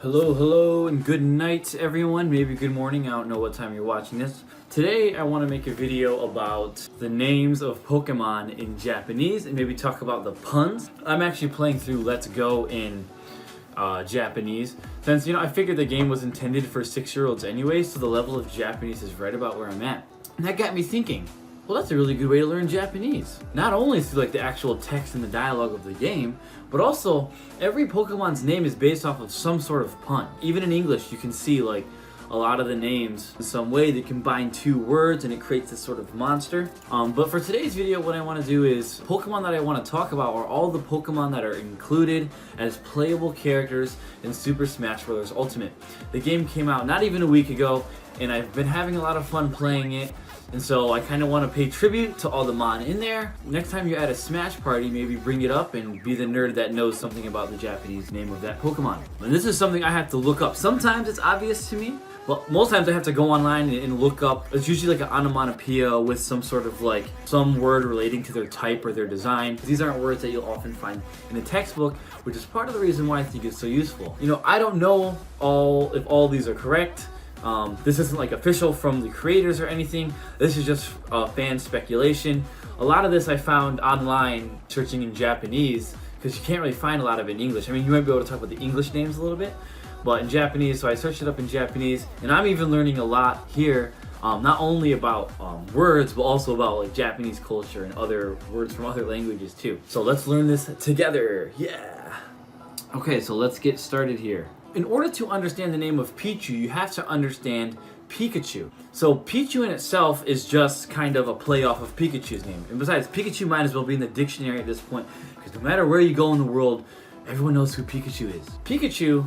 Hello, and good night, everyone. Maybe good morning. I don't know what time you're watching this. Today, I want to make a video about the names of Pokemon in Japanese and maybe talk about the puns. I'm actually playing through Let's Go in Japanese since, I figured the game was intended for 6-year-olds anyway, so the level of Japanese is right about where I'm at. And that got me thinking, well, that's a really good way to learn Japanese. Not only through the actual text and the dialogue of the game, but also every Pokemon's name is based off of some sort of pun. Even in English, you can see a lot of the names in some way they combine two words and it creates this sort of monster. But for today's video, what I want to do is Pokemon that I want to talk about are all the Pokemon that are included as playable characters in Super Smash Bros. Ultimate. The game came out not even a week ago, and I've been having a lot of fun playing it. And so I kind of want to pay tribute to all the mon in there. Next time you're at a Smash party, maybe bring it up and be the nerd that knows something about the Japanese name of that Pokemon. And this is something I have to look up. Sometimes it's obvious to me. Well, most times I have to go online and look up. It's usually an onomatopoeia with some sort of some word relating to their type or their design. These aren't words that you'll often find in a textbook, which is part of the reason why I think it's so useful. I don't know if all these are correct. This isn't official from the creators or anything. This is just fan speculation. A lot of this I found online searching in Japanese because you can't really find a lot of it in English. I mean, you might be able to talk about the English names a little bit, but in Japanese, so I searched it up in Japanese, and I'm even learning a lot here, not only about words, but also about Japanese culture and other words from other languages too. So let's learn this together, yeah! Okay, so let's get started here. In order to understand the name of Pichu, you have to understand Pikachu. So Pichu in itself is just kind of a play off of Pikachu's name. And besides, Pikachu might as well be in the dictionary at this point, because no matter where you go in the world, everyone knows who Pikachu is. Pikachu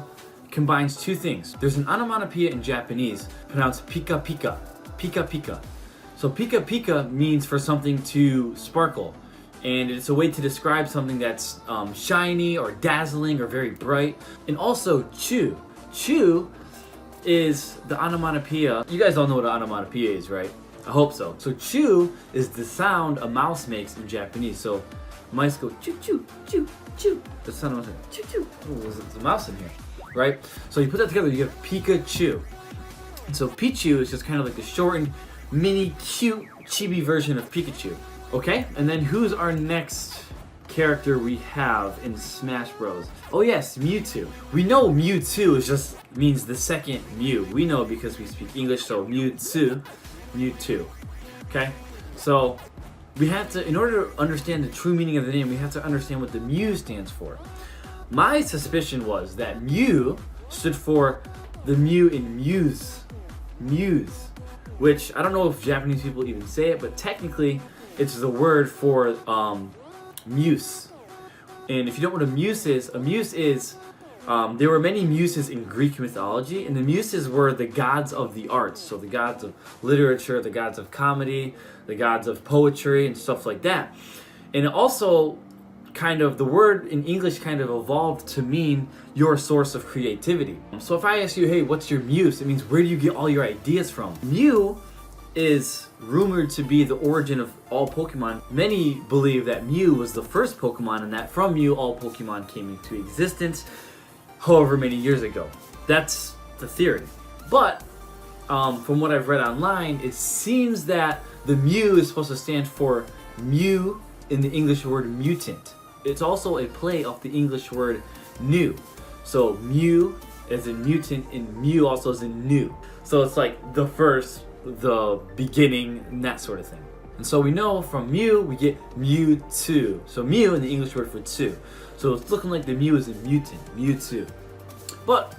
combines two things. There's an onomatopoeia in Japanese pronounced pika pika, pika pika. So pika pika means for something to sparkle. And it's a way to describe something that's shiny or dazzling or very bright. And also chu. Chu is the onomatopoeia. You guys all know what an onomatopoeia is, right? I hope so. So chu is the sound a mouse makes in Japanese. So mice go choo choo choo choo. The sound of a mouse choo choo. Oh, there's a mouse in here, right? So you put that together, you get Pikachu. And so Pichu is just kind of the shortened, mini, cute, chibi version of Pikachu. Okay, and then who's our next character we have in Smash Bros? Oh yes, Mewtwo. We know Mewtwo means the second Mew. We know because we speak English, so Mewtwo. Okay, so we have to, in order to understand the true meaning of the name, we have to understand what the Mew stands for. My suspicion was that Mew stood for the Mew in Muse, which I don't know if Japanese people even say it, but technically it's the word for muse. And if you don't know what a muse is, there were many muses in Greek mythology, and the muses were the gods of the arts. So the gods of literature, the gods of comedy, the gods of poetry, and stuff like that. And it also the word in English kind of evolved to mean your source of creativity. So if I ask you, hey, what's your muse? It means where do you get all your ideas from? Mew is rumored to be the origin of all Pokemon. Many believe that Mew was the first Pokemon and that from Mew all Pokemon came into existence however many years ago. That's the theory. But from what I've read online, it seems that the Mew is supposed to stand for Mew in the English word mutant. It's also a play off the English word new. So Mew as in mutant and Mew also as in new. So it's the first, the beginning, and that sort of thing. And so we know from Mew we get Mewtwo. So Mew in the English word for two. So it's looking like the Mew is a mutant, Mewtwo. But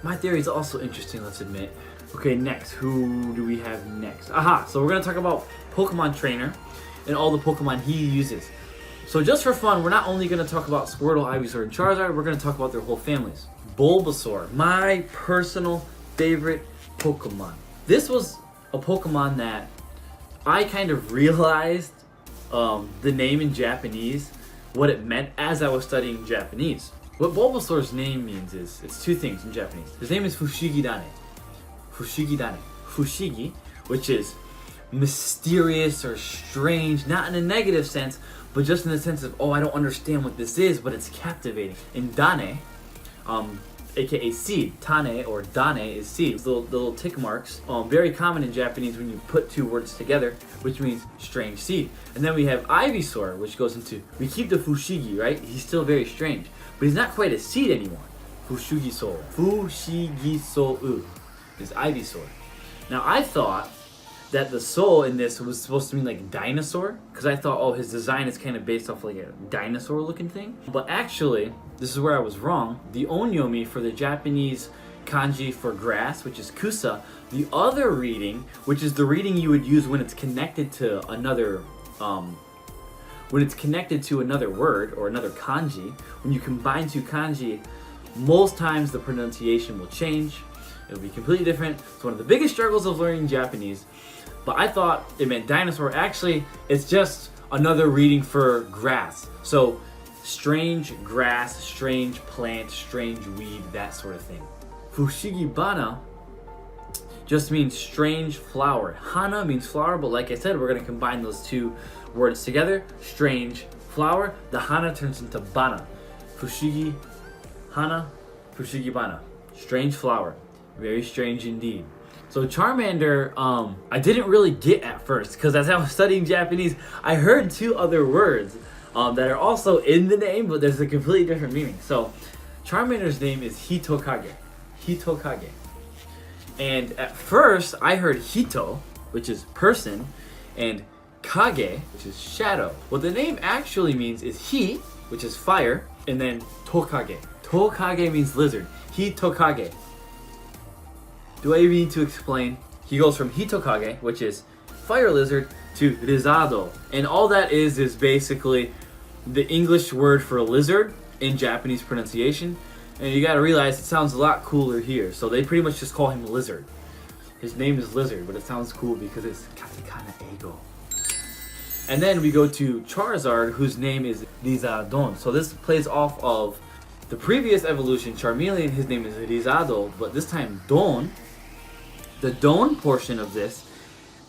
my theory is also interesting, let's admit. Okay, next, who do we have next? Aha, so we're gonna talk about Pokemon Trainer and all the Pokemon he uses. So just for fun, we're not only gonna talk about Squirtle, Ivysaur, and Charizard, we're gonna talk about their whole families. Bulbasaur, my personal favorite Pokemon. This was a Pokemon that I kind of realized the name in Japanese, what it meant as I was studying Japanese. What Bulbasaur's name means is, it's two things in Japanese. His name is Fushigi-dane. Fushigi-dane. Fushigi, which is mysterious or strange, not in a negative sense, but just in the sense of, oh, I don't understand what this is, but it's captivating. And Dane aka seed. Tane or dane is seed. The little tick marks, very common in Japanese when you put two words together, which means strange seed. And then we have Ivysaur, which goes into, we keep the fushigi, right? He's still very strange, but he's not quite a seed anymore. Fushigiso. Fushigiso is Ivysaur. Now I thought that the soul in this was supposed to mean like dinosaur, because I thought, oh, his design is kind of based off like a dinosaur looking thing. But actually, this is where I was wrong. The onyomi for the Japanese kanji for grass, which is kusa, the other reading, which is the reading you would use when it's connected to another word or another kanji, when you combine two kanji, most times the pronunciation will change. It'll be completely different. It's one of the biggest struggles of learning Japanese. But I thought it meant dinosaur. Actually, it's just another reading for grass. So, strange grass, strange plant, strange weed, that sort of thing. Fushigibana just means strange flower. Hana means flower, but like I said, we're going to combine those two words together. Strange flower. The hana turns into bana. Fushigi hana, fushigibana. Strange flower. Very strange indeed. So Charmander, I didn't really get at first, because as I was studying Japanese, I heard two other words that are also in the name, but there's a completely different meaning. So Charmander's name is Hitokage. Hitokage. And at first, I heard Hito, which is person, and Kage, which is shadow. What the name actually means is he, which is fire, and then Tokage. Tokage means lizard. Hitokage. Do I even need to explain? He goes from Hitokage, which is fire lizard, to Rizado. And all that is basically the English word for lizard in Japanese pronunciation. And you gotta realize it sounds a lot cooler here. So they pretty much just call him Lizard. His name is Lizard, but it sounds cool because it's katakana eigo. And then we go to Charizard, whose name is Rizadon. So this plays off of the previous evolution, Charmeleon. His name is Rizado, but this time Don. The Don portion of this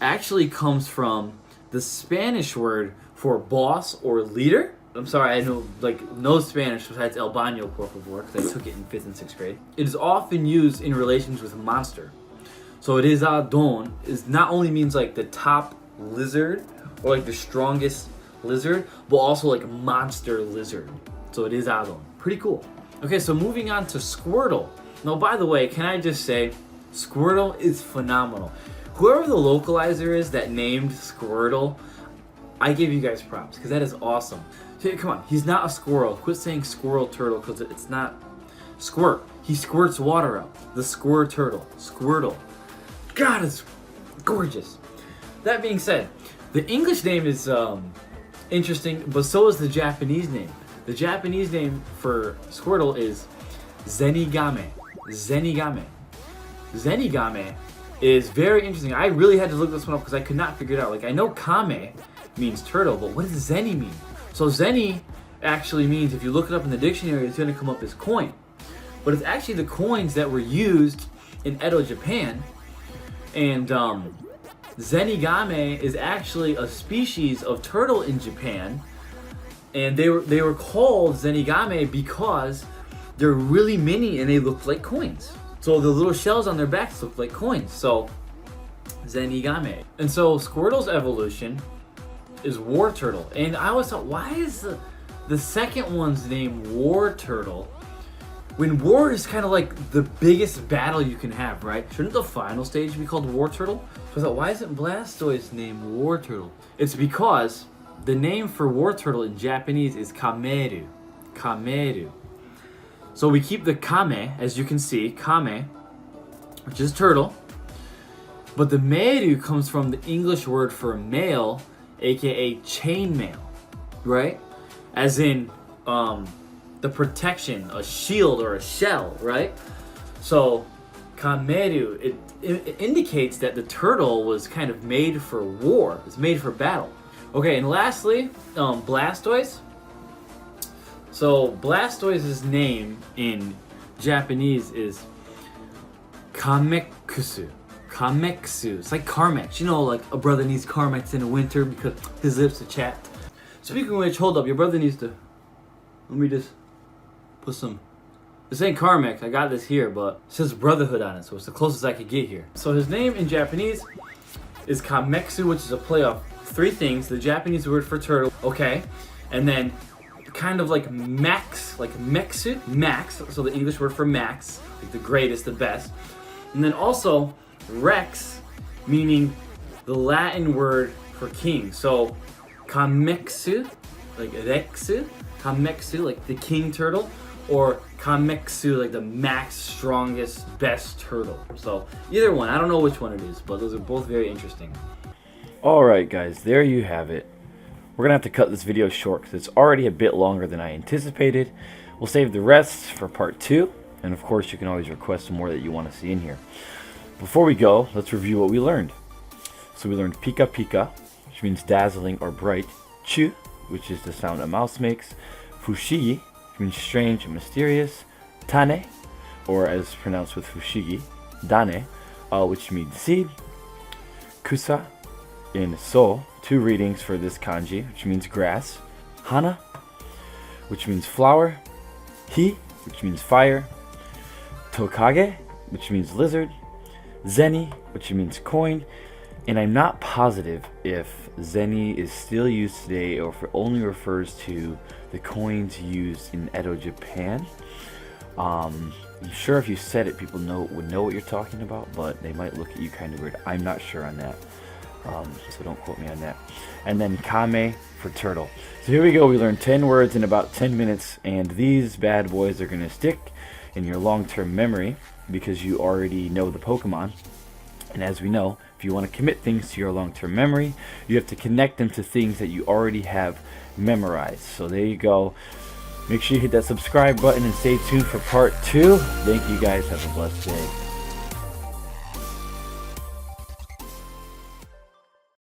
actually comes from the Spanish word for boss or leader. I'm sorry, I know no Spanish besides El Baño, por favor, because I took it in 5th and 6th grade. It is often used in relations with monster. So Rizadon is not only means like the top lizard or like the strongest lizard, but also like monster lizard. So Rizadon. Pretty cool. Okay, so moving on to Squirtle. Now, by the way, can I just say, Squirtle is phenomenal. Whoever the localizer is that named Squirtle, I give you guys props, because that is awesome. So, come on, he's not a squirrel. Quit saying squirrel turtle, because it's not squirt. He squirts water out. The squirt turtle. Squirtle. God, it's gorgeous. That being said, the English name is interesting, but so is the Japanese name. The Japanese name for Squirtle is Zenigame. Zenigame. Zenigame is very interesting. I really had to look this one up because I could not figure it out. Like, I know Kame means turtle, but what does Zeni mean? So Zeni actually means, if you look it up in the dictionary, it's going to come up as coin. But it's actually the coins that were used in Edo, Japan. And Zenigame is actually a species of turtle in Japan. And they were called Zenigame because they're really mini and they look like coins. So the little shells on their backs look like coins. So Zenigame. And so Squirtle's evolution is War Turtle. And I always thought, why is the second one's name War Turtle when war is kind of like the biggest battle you can have, right? Shouldn't the final stage be called War Turtle? So I thought, why isn't Blastoise named War Turtle? It's because the name for War Turtle in Japanese is Kameru. Kameru. So we keep the Kame, as you can see, Kame, which is turtle. But the Meru comes from the English word for mail, aka chainmail, right? As in the protection, a shield or a shell, right? So Kameru, it indicates that the turtle was kind of made for war. It's made for battle. Okay, and lastly, Blastoise. So Blastoise's name in Japanese is Kamekusu. Kameksu. It's like Carmex. You know, like a brother needs Carmex in the winter because his lips are chapped. Speaking of which, hold up. Your brother needs to... Let me just put some This ain't Carmex, I got this here, but it says Brotherhood on it, so it's the closest I could get here. So his name in Japanese is Kamexu, which is a play of three things. The Japanese word for turtle, okay, and then kind of like max, like mexu, max, so the English word for max, like the greatest, the best. And then also rex, meaning the Latin word for king. So kamexu, like rexu, kamexu, like the king turtle, or kamexu, like the max, strongest, best turtle. So either one, I don't know which one it is, but those are both very interesting. Alright guys, there you have it. We're gonna have to cut this video short because it's already a bit longer than I anticipated. We'll save the rest for part 2, and of course you can always request some more that you want to see in here. Before we go, let's review what we learned. So we learned Pika Pika, which means dazzling or bright, Chu, which is the sound a mouse makes, Fushigi, which means strange and mysterious, Tane, or as pronounced with Fushigi, Dane, which means seed, Kusa, in So, 2 readings for this kanji, which means grass, Hana, which means flower, Hi, which means fire, Tokage, which means lizard, Zeni, which means coin, and I'm not positive if Zeni is still used today or if it only refers to the coins used in Edo, Japan. I'm sure if you said it, people would know what you're talking about, but they might look at you kind of weird. I'm not sure on that, so don't quote me on that. And then Kame for turtle. So here we go. We learned 10 words in about 10 minutes, and these bad boys are going to stick in your long-term memory because you already know the Pokemon. And as we know, if you want to commit things to your long-term memory, you have to connect them to things that you already have memorized. So there you go. Make sure you hit that subscribe button and stay tuned for part 2. Thank you guys. Have a blessed day.